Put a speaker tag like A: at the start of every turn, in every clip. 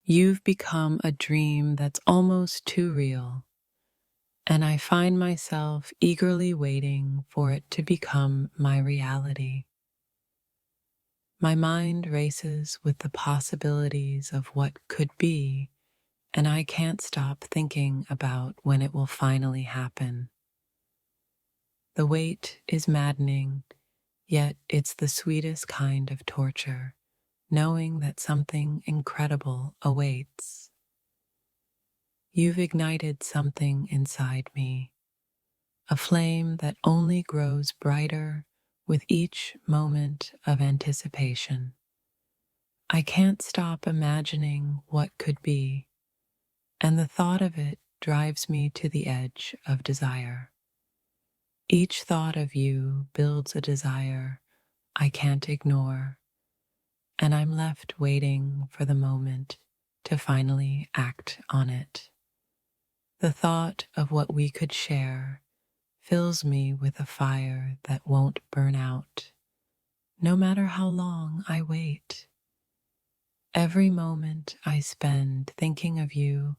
A: You've become a dream that's almost too real, and I find myself eagerly waiting for it to become my reality. My mind races with the possibilities of what could be, and I can't stop thinking about when it will finally happen. The wait is maddening, yet it's the sweetest kind of torture, knowing that something incredible awaits. You've ignited something inside me, a flame that only grows brighter with each moment of anticipation. I can't stop imagining what could be, and the thought of it drives me to the edge of desire. Each thought of you builds a desire I can't ignore, and I'm left waiting for the moment to finally act on it. The thought of what we could share fills me with a fire that won't burn out, no matter how long I wait. Every moment I spend thinking of you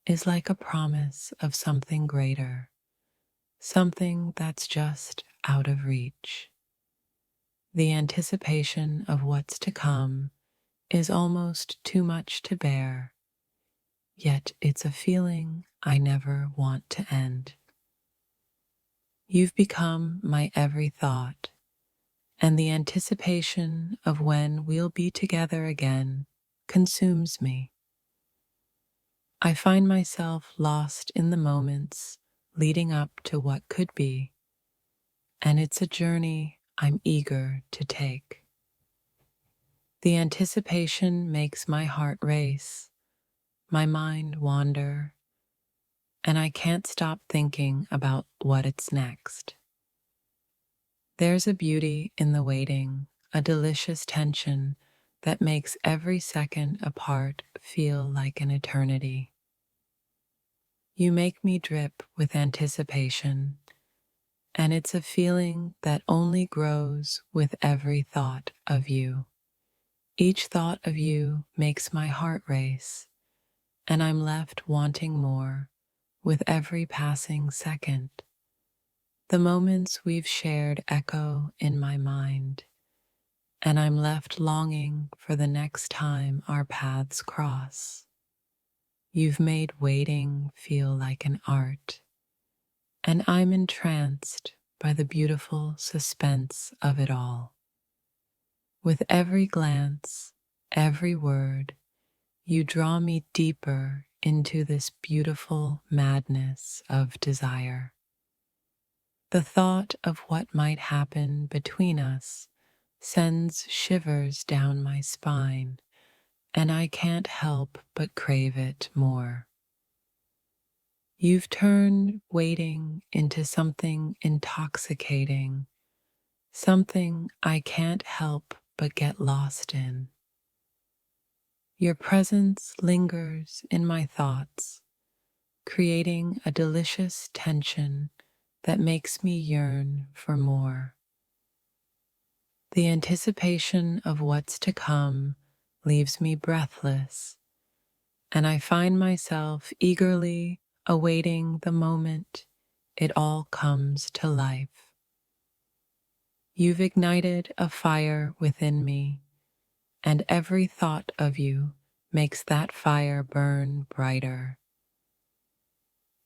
A: is like a promise of something greater, something that's just out of reach. The anticipation of what's to come is almost too much to bear, yet it's a feeling I never want to end. You've become my every thought, and the anticipation of when we'll be together again consumes me. I find myself lost in the moments leading up to what could be, and it's a journey I'm eager to take. The anticipation makes my heart race, my mind wander, and I can't stop thinking about what it's next. There's a beauty in the waiting, a delicious tension that makes every second apart feel like an eternity. You make me drip with anticipation, and it's a feeling that only grows with every thought of you. Each thought of you makes my heart race, and I'm left wanting more with every passing second. The moments we've shared echo in my mind, and I'm left longing for the next time our paths cross. You've made waiting feel like an art, and I'm entranced by the beautiful suspense of it all. With every glance, every word, you draw me deeper into this beautiful madness of desire. The thought of what might happen between us sends shivers down my spine, and I can't help but crave it more. You've turned waiting into something intoxicating, something I can't help but get lost in. Your presence lingers in my thoughts, creating a delicious tension that makes me yearn for more. The anticipation of what's to come leaves me breathless, and I find myself eagerly awaiting the moment it all comes to life. You've ignited a fire within me, and every thought of you makes that fire burn brighter.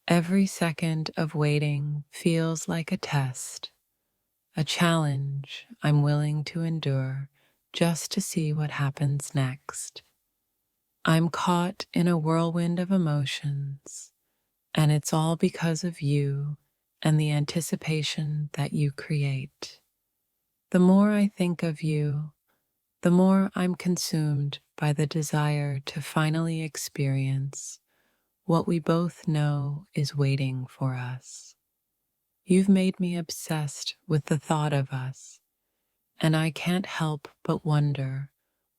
A: Every second of waiting feels like a test, a challenge I'm willing to endure just to see what happens next. I'm caught in a whirlwind of emotions, and it's all because of you and the anticipation that you create. The more I think of you, the more I'm consumed by the desire to finally experience what we both know is waiting for us. You've made me obsessed with the thought of us, and I can't help but wonder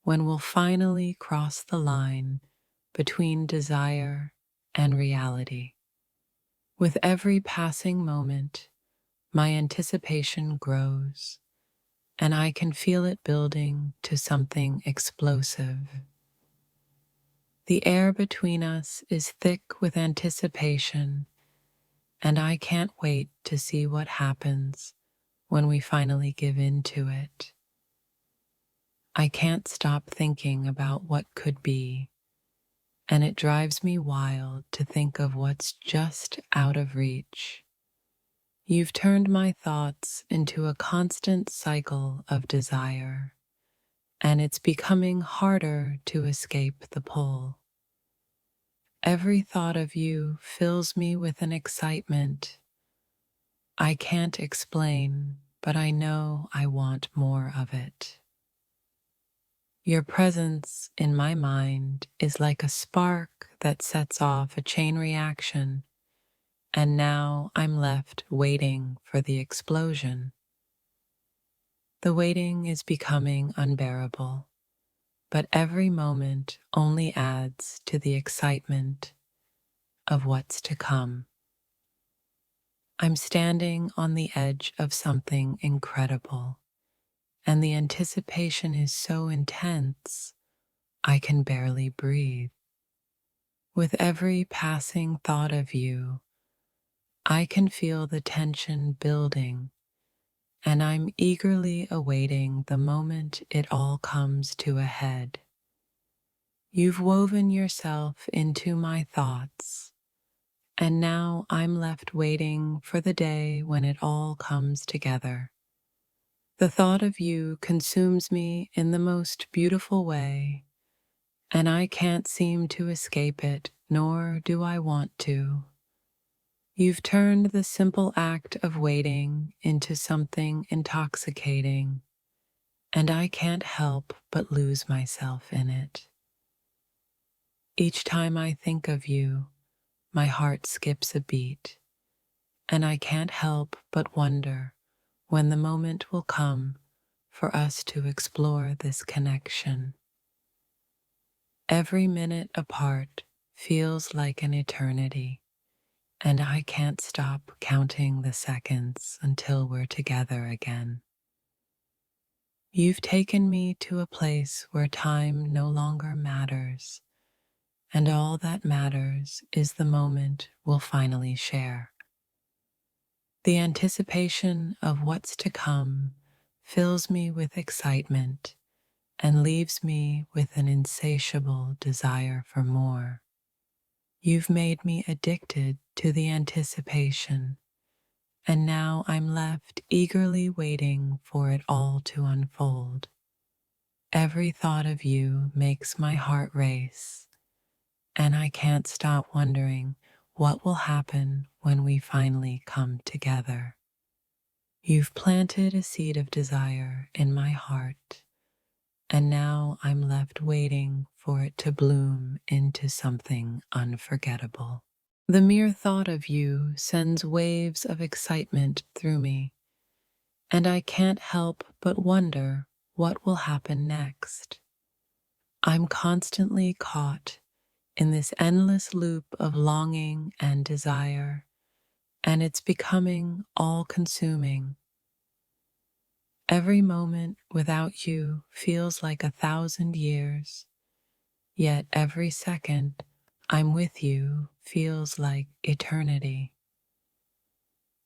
A: when we'll finally cross the line between desire and reality. With every passing moment, my anticipation grows, and I can feel it building to something explosive. The air between us is thick with anticipation, and I can't wait to see what happens when we finally give in to it. I can't stop thinking about what could be, and it drives me wild to think of what's just out of reach. You've turned my thoughts into a constant cycle of desire, and it's becoming harder to escape the pull. Every thought of you fills me with an excitement I can't explain, but I know I want more of it. Your presence in my mind is like a spark that sets off a chain reaction, and now I'm left waiting for the explosion. The waiting is becoming unbearable, but every moment only adds to the excitement of what's to come. I'm standing on the edge of something incredible, and the anticipation is so intense I can barely breathe. With every passing thought of you, I can feel the tension building, and I'm eagerly awaiting the moment it all comes to a head. You've woven yourself into my thoughts, and now I'm left waiting for the day when it all comes together. The thought of you consumes me in the most beautiful way, and I can't seem to escape it, nor do I want to. You've turned the simple act of waiting into something intoxicating, and I can't help but lose myself in it. Each time I think of you, my heart skips a beat, and I can't help but wonder when the moment will come for us to explore this connection. Every minute apart feels like an eternity, and I can't stop counting the seconds until we're together again. You've taken me to a place where time no longer matters, and all that matters is the moment we'll finally share. The anticipation of what's to come fills me with excitement and leaves me with an insatiable desire for more. You've made me addicted to the anticipation, and now I'm left eagerly waiting for it all to unfold. Every thought of you makes my heart race, and I can't stop wondering what will happen when we finally come together. You've planted a seed of desire in my heart, and now I'm left waiting for it to bloom into something unforgettable. The mere thought of you sends waves of excitement through me, and I can't help but wonder what will happen next. I'm constantly caught in this endless loop of longing and desire, and it's becoming all-consuming. Every moment without you feels like 1,000 years, yet every second I'm with you feels like eternity.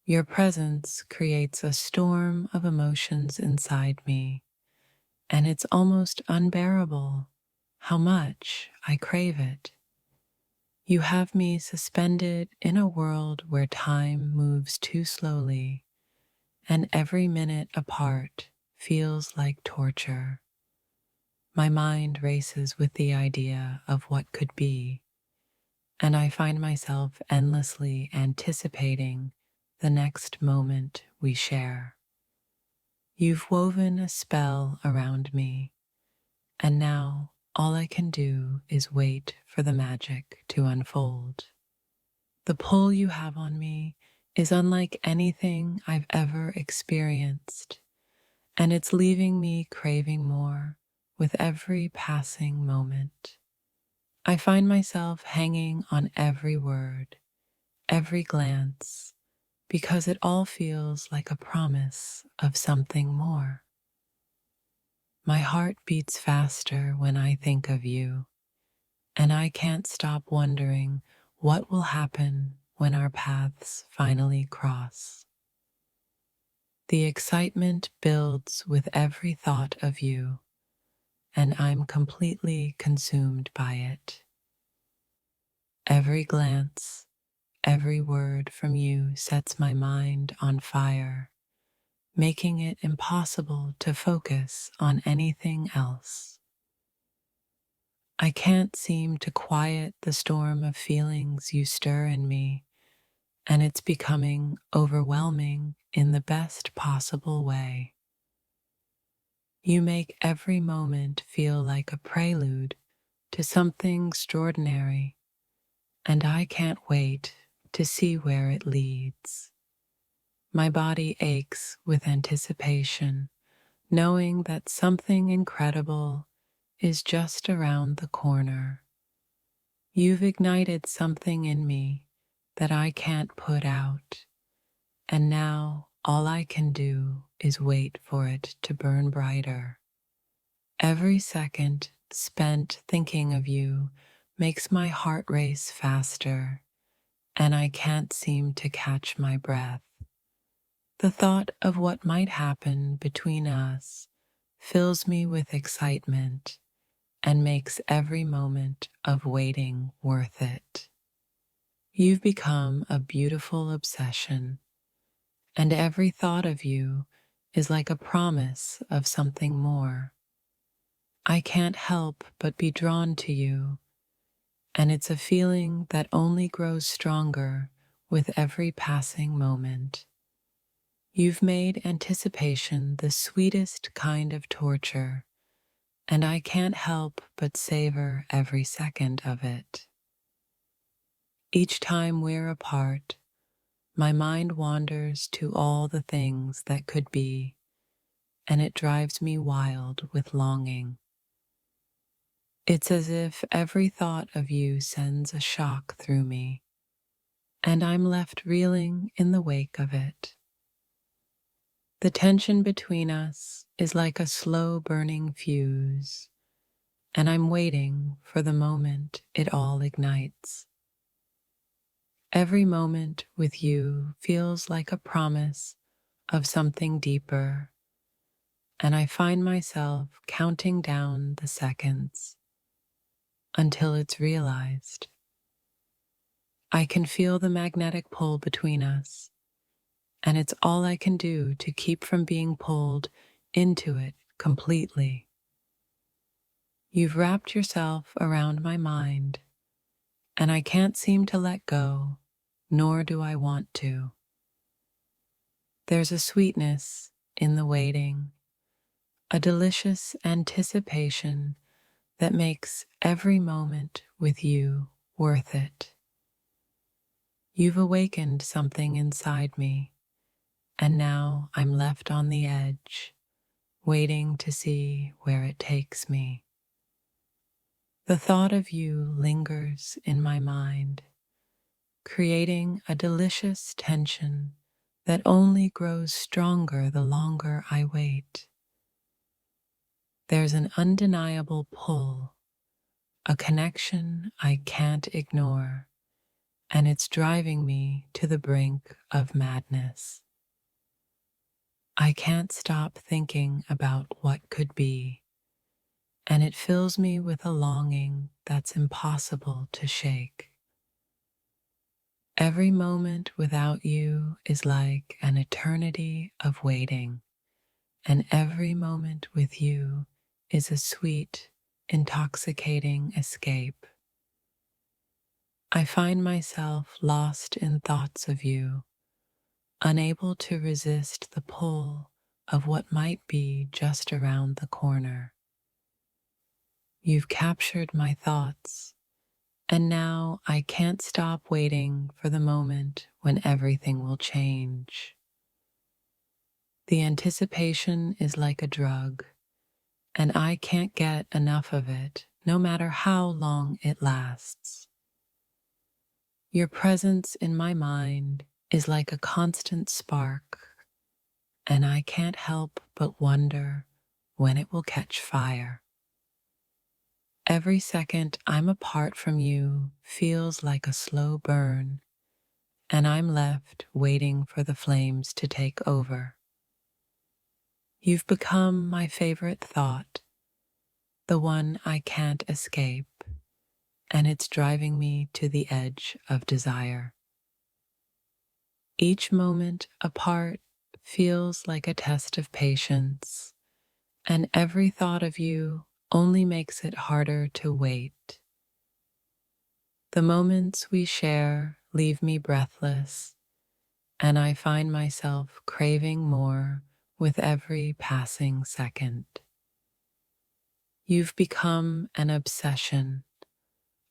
A: Your presence creates a storm of emotions inside me, and it's almost unbearable how much I crave it. You have me suspended in a world where time moves too slowly, and every minute apart feels like torture. My mind races with the idea of what could be, and I find myself endlessly anticipating the next moment we share. You've woven a spell around me, and now all I can do is wait for the magic to unfold. The pull you have on me is unlike anything I've ever experienced, and it's leaving me craving more with every passing moment. I find myself hanging on every word, every glance, because it all feels like a promise of something more. My heart beats faster when I think of you, and I can't stop wondering what will happen when our paths finally cross. The excitement builds with every thought of you, and I'm completely consumed by it. Every glance, every word from you sets my mind on fire, making it impossible to focus on anything else. I can't seem to quiet the storm of feelings you stir in me, and it's becoming overwhelming in the best possible way. You make every moment feel like a prelude to something extraordinary, and I can't wait to see where it leads. My body aches with anticipation, knowing that something incredible is just around the corner. You've ignited something in me that I can't put out, and now all I can do is wait for it to burn brighter. Every second spent thinking of you makes my heart race faster, and I can't seem to catch my breath. The thought of what might happen between us fills me with excitement and makes every moment of waiting worth it. You've become a beautiful obsession, and every thought of you is like a promise of something more. I can't help but be drawn to you, and it's a feeling that only grows stronger with every passing moment. You've made anticipation the sweetest kind of torture, and I can't help but savor every second of it. Each time we're apart, my mind wanders to all the things that could be, and it drives me wild with longing. It's as if every thought of you sends a shock through me, and I'm left reeling in the wake of it. The tension between us is like a slow burning fuse, and I'm waiting for the moment it all ignites. Every moment with you feels like a promise of something deeper, and I find myself counting down the seconds until it's realized. I can feel the magnetic pull between us, and it's all I can do to keep from being pulled into it completely. You've wrapped yourself around my mind, and I can't seem to let go, nor do I want to. There's a sweetness in the waiting, a delicious anticipation that makes every moment with you worth it. You've awakened something inside me, and now I'm left on the edge, waiting to see where it takes me. The thought of you lingers in my mind, creating a delicious tension that only grows stronger the longer I wait. There's an undeniable pull, a connection I can't ignore, and it's driving me to the brink of madness. I can't stop thinking about what could be, and it fills me with a longing that's impossible to shake. Every moment without you is like an eternity of waiting, and every moment with you is a sweet, intoxicating escape. I find myself lost in thoughts of you, unable to resist the pull of what might be just around the corner. You've captured my thoughts, and now I can't stop waiting for the moment when everything will change. The anticipation is like a drug, and I can't get enough of it, no matter how long it lasts. Your presence in my mind is like a constant spark, and I can't help but wonder when it will catch fire. Every second I'm apart from you feels like a slow burn, and I'm left waiting for the flames to take over. You've become my favorite thought, the one I can't escape, and it's driving me to the edge of desire. Each moment apart feels like a test of patience, and every thought of you only makes it harder to wait. The moments we share leave me breathless, and I find myself craving more with every passing second. You've become an obsession,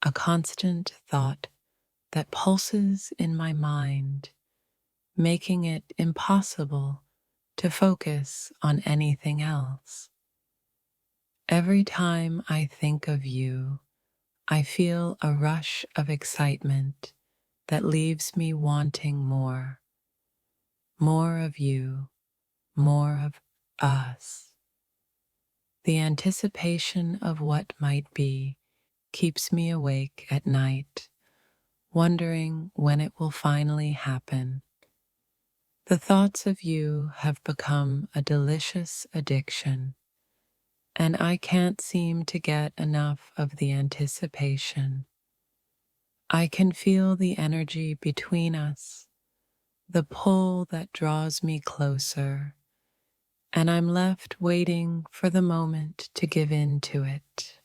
A: a constant thought that pulses in my mind, making it impossible to focus on anything else. Every time I think of you, I feel a rush of excitement that leaves me wanting more. More of you, more of us. The anticipation of what might be keeps me awake at night, wondering when it will finally happen. The thoughts of you have become a delicious addiction, and I can't seem to get enough of the anticipation. I can feel the energy between us, the pull that draws me closer, and I'm left waiting for the moment to give in to it.